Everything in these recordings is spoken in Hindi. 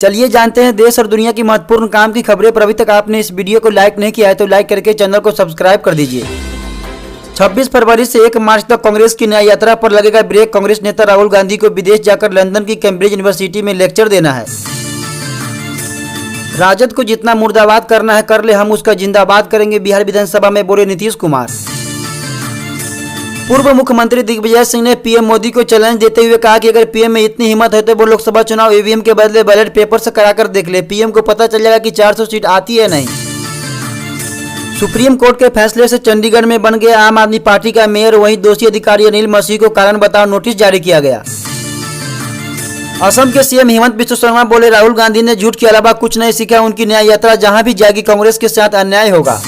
चलिए जानते हैं देश और दुनिया की महत्वपूर्ण काम की खबरें। पर अभी तक आपने इस वीडियो को लाइक नहीं किया है तो लाइक करके चैनल को सब्सक्राइब कर दीजिए। 26 फरवरी से 1 मार्च तक कांग्रेस की न्याय यात्रा पर लगेगा ब्रेक। कांग्रेस नेता राहुल गांधी को विदेश जाकर लंदन की कैम्ब्रिज यूनिवर्सिटी में लेक्चर देना है। राजद को जितना मुर्दाबाद करना है कर ले, हम उसका जिंदाबाद करेंगे, बिहार विधानसभा में बोले नीतीश कुमार। पूर्व मुख्यमंत्री दिग्विजय सिंह ने पीएम मोदी को चैलेंज देते हुए कहा कि अगर पीएम में इतनी हिम्मत है तो वो लोकसभा चुनाव ईवीएम के बदले बैलेट पेपर से कराकर देख ले। पीएम को पता चल जाएगा कि 400 सीट आती है नहीं। सुप्रीम कोर्ट के फैसले से चंडीगढ़ में बन गया आम आदमी पार्टी का मेयर। वहीं दोषी अधिकारी अनिल मसीह को कारण बताओ नोटिस जारी किया गया। असम के सीएम हिमंत बिस्व शर्मा बोले राहुल गांधी ने झूठ के अलावा कुछ नहीं सीखा। उनकी न्याय यात्रा जहां भी जाएगी कांग्रेस के साथ अन्याय होगा।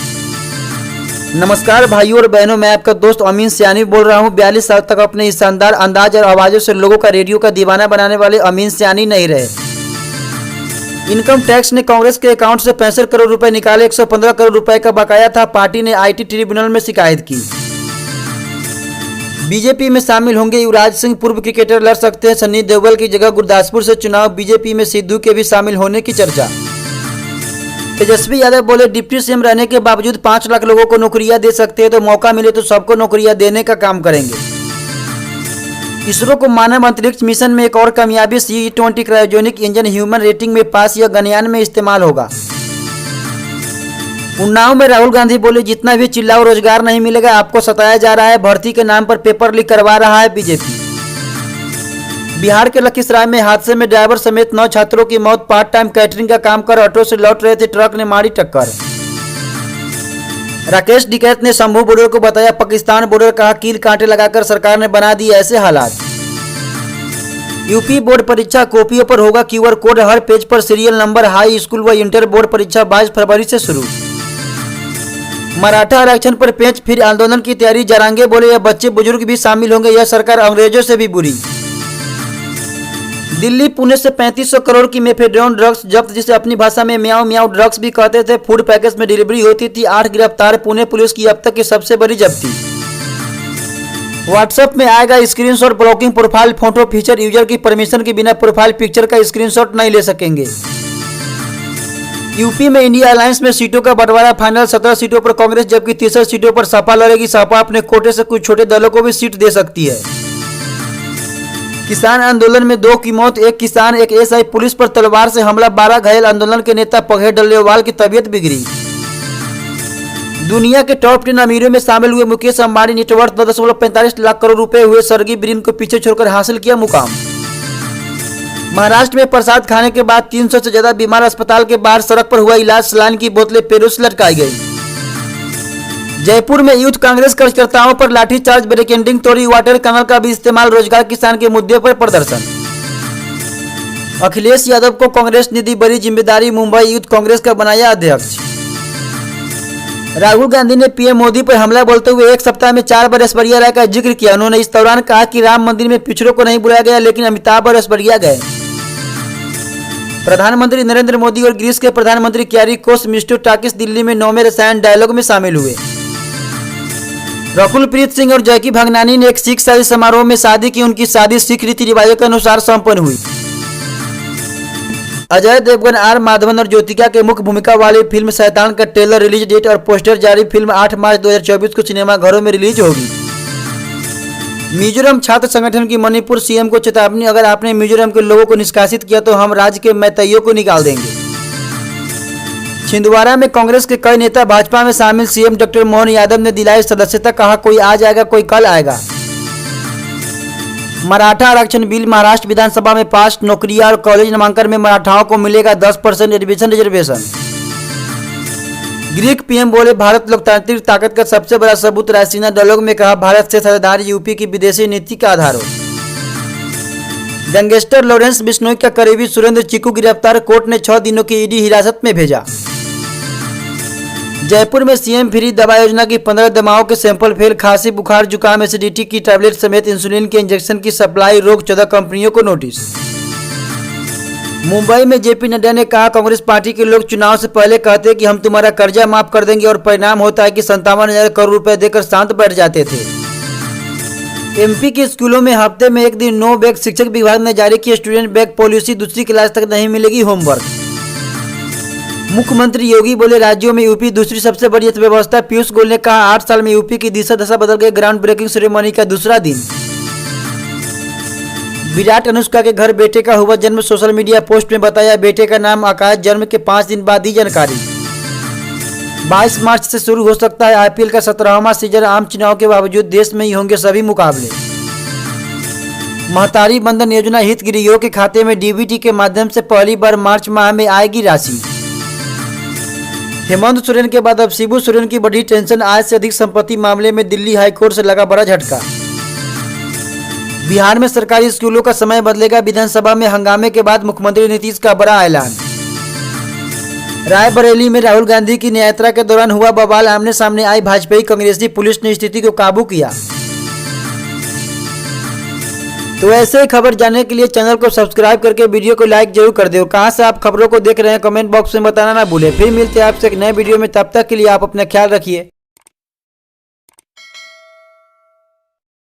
नमस्कार भाइयों और बहनों, मैं आपका दोस्त अमीन सियानी बोल रहा हूं। 42 साल तक अपने इस शानदार अंदाज और आवाजों से लोगों का रेडियो का दीवाना बनाने वाले अमीन सियानी नहीं रहे। इनकम टैक्स ने कांग्रेस के अकाउंट से 65 करोड़ रुपए निकाले। 115 करोड़ रुपए का बकाया था। पार्टी ने आईटी ट्रिब्यूनल में शिकायत की। बीजेपी में शामिल होंगे युवराज सिंह। पूर्व क्रिकेटर लड़ सकते हैं सन्नी देओल की जगह। गुरदासपुर से चुनाव। बीजेपी में सिद्धू के भी शामिल होने की चर्चा। तेजस्वी यादव बोले डिप्टी सीएम रहने के बावजूद 5 लाख लोगों को नौकरियां दे सकते हैं तो मौका मिले तो सबको नौकरियां देने का काम करेंगे। इसरो को मानव अंतरिक्ष मिशन में एक और कामयाबी। C-20 cryogenic engine human rating में पास या गगनयान में इस्तेमाल होगा। उन्नाव में राहुल गांधी बोले जितना भी चिल्लाओ रोजगार नहीं मिलेगा, आपको सताया जा रहा है। भर्ती के नाम पर पेपर लीक करवा रहा है बीजेपी। बिहार के लखीसराय में हादसे में ड्राइवर समेत 9 छात्रों की मौत। पार्ट टाइम कैटरिंग का काम कर ऑटो से लौट रहे थे, ट्रक ने मारी टक्कर। राकेश टिकैत ने शंभू बॉर्डर को बताया पाकिस्तान बॉर्डर। कहा कील कांटे लगाकर सरकार ने बना दी ऐसे हालात। यूपी बोर्ड परीक्षा कॉपियों पर होगा QR कोड। हर पेज पर सीरियल नंबर। हाई स्कूल व इंटर बोर्ड परीक्षा 22 फरवरी से शुरू। मराठा आरक्षण पर पेच फिर आंदोलन की तैयारी। जरांगे बोले यह बच्चे बुजुर्ग भी शामिल होंगे, यह सरकार अंग्रेजों से भी बुरी। दिल्ली पुणे से 3500 करोड़ की मेफेड्रोन ड्रग्स जब्त, जिसे अपनी भाषा में म्याऊ म्याऊ ड्रग्स भी कहते थे। फूड पैकेज में डिलीवरी होती थी। 8 गिरफ्तार। पुणे पुलिस की अब तक की सबसे बड़ी जब्ती। व्हाट्सएप में आएगा screenshot blocking profile photo feature. User की परमिशन के बिना प्रोफाइल पिक्चर का स्क्रीनशॉट नहीं ले सकेंगे। यूपी में इंडिया अलायंस में सीटों का बंटवारा फाइनल। 17 सीटों पर कांग्रेस जबकि 63 सीटों पर सपा लड़ेगी। सपा अपने कोटे से कुछ छोटे दलों को भी सीट दे सकती है। किसान आंदोलन में 2 की मौत। एक किसान एक SI पुलिस पर तलवार से हमला। 12 घायल। आंदोलन के नेता पघे डल्लेवाल की तबीयत बिगड़ी। दुनिया के टॉप 10 अमीरों में शामिल हुए मुकेश अंबानी। नेटवर्थ 9.45 लाख करोड़ रुपए हुए। सर्गी ब्रिन को पीछे छोड़कर हासिल किया मुकाम। महाराष्ट्र में प्रसाद खाने के बाद 300 से ज्यादा बीमार। अस्पताल के बाहर सड़क पर हुआ इलाज। सलाइन की बोतलें पेरू से लटकाई गई। जयपुर में यूथ कांग्रेस कार्यकर्ताओं पर लाठीचार्ज। बैरिकेडिंग तोड़ी। वाटर कनल का भी इस्तेमाल। रोजगार किसान के मुद्दे पर प्रदर्शन। अखिलेश यादव को कांग्रेस ने दी बड़ी जिम्मेदारी। मुंबई यूथ कांग्रेस का बनाया अध्यक्ष। राहुल गांधी ने पीएम मोदी पर हमला बोलते हुए एक सप्ताह में 4 बार ऐश्वर्या राय का जिक्र किया। उन्होंने इस दौरान कहा कि राम मंदिर में पिछड़ों को नहीं बुलाया गया लेकिन अमिताभ और ऐश्वर्या गए। प्रधानमंत्री नरेंद्र मोदी और ग्रीस के प्रधानमंत्री क्यारिकोस मित्सोटाकिस दिल्ली में 9वें रसायन डायलॉग में शामिल हुए। रकुलप्रीत सिंह और जैकी भागनानी ने एक सिख शादी समारोह में शादी की। उनकी शादी सिख रीति रिवाजों के अनुसार संपन्न हुई। अजय देवगन, R माधवन और ज्योतिका के मुख्य भूमिका वाली फिल्म शैतान का ट्रेलर, रिलीज डेट और पोस्टर जारी। फिल्म 8 मार्च 2024 को सिनेमाघरों में रिलीज होगी। मिजोरम छात्र संगठन की मणिपुर सीएम को चेतावनी। अगर आपने मिजोरम के लोगों को निष्कासित किया तो हम राज्य के मैतेइयों को निकाल देंगे। छिंदवाड़ा में कांग्रेस के कई नेता भाजपा में शामिल। सीएम डॉक्टर मोहन यादव ने दिलाई सदस्यता। कहा कोई आज आएगा कोई कल आएगा। मराठा आरक्षण बिल महाराष्ट्र विधानसभा में पास। नौकरियां और कॉलेज नामांकन में मराठाओं को मिलेगा 10% एडमिशन रिजर्वेशन। ग्रीक पीएम बोले भारत लोकतांत्रिक ताकत का सबसे बड़ा सबूत। रायसीना डायलॉग में कहा भारत से साझेदारी यूपी की विदेशी नीति का आधार हो। गैंगस्टर लॉरेंस बिश्नोई का करीबी सुरेंद्र चिक्कू गिरफ्तार। कोर्ट ने 6 दिनों की ईडी हिरासत में भेजा। जयपुर में सीएम फ्री दवा योजना की 15 दवाओं के सैंपल फेल। खांसी बुखार जुकाम एसिडिटी की टैबलेट समेत इंसुलिन के इंजेक्शन की सप्लाई रोक। 14 कंपनियों को नोटिस। मुंबई में जेपी नड्डा ने कहा कांग्रेस पार्टी के लोग चुनाव से पहले कहते कि हम तुम्हारा कर्जा माफ कर देंगे और परिणाम होता है कि 57,000 करोड़ रुपए देकर शांत बैठ जाते थे। एमपी के स्कूलों में हफ्ते में एक दिन नो बैग। शिक्षक विभाग ने जारी की स्टूडेंट बैग पॉलिसी। दूसरी क्लास तक नहीं मिलेगी होमवर्क। मुख्यमंत्री योगी बोले राज्यों में यूपी दूसरी सबसे बड़ी अर्थव्यवस्था। पीयूष गोयल ने कहा 8 साल में यूपी की दिशा दशा बदल गई। ग्राउंड ब्रेकिंग सेरेमनी का दूसरा दिन। विराट अनुष्का के घर बेटे का हुआ जन्म। सोशल मीडिया पोस्ट में बताया बेटे का नाम आकाश। जन्म के 5 दिन बाद दी जानकारी। 22 मार्च से शुरू हो सकता है आईपीएल का 17वां सीजन। आम चुनाव के बावजूद देश में ही होंगे सभी मुकाबले। महतारी बंधन योजना हितग्राहियों के खाते में डीबीटी के माध्यम से पहली बार मार्च माह में आएगी राशि। हेमंत सोरेन के बाद अब शिबू सोरेन की बढ़ी टेंशन। आय से अधिक संपत्ति मामले में दिल्ली हाईकोर्ट से लगा बड़ा झटका। बिहार में सरकारी स्कूलों का समय बदलेगा। विधानसभा में हंगामे के बाद मुख्यमंत्री नीतीश का बड़ा ऐलान। रायबरेली में राहुल गांधी की न्याय यात्रा के दौरान हुआ बवाल। आमने सामने आई भाजपाई कांग्रेसी। पुलिस ने स्थिति को काबू किया। तो ऐसे ही खबर जानने के लिए चैनल को सब्सक्राइब करके वीडियो को लाइक जरूर कर दो। कहां से आप खबरों को देख रहे हैं कमेंट बॉक्स में बताना ना भूलें। फिर मिलते हैं आपसे एक नए वीडियो में। तब तक के लिए आप अपना ख्याल रखिए।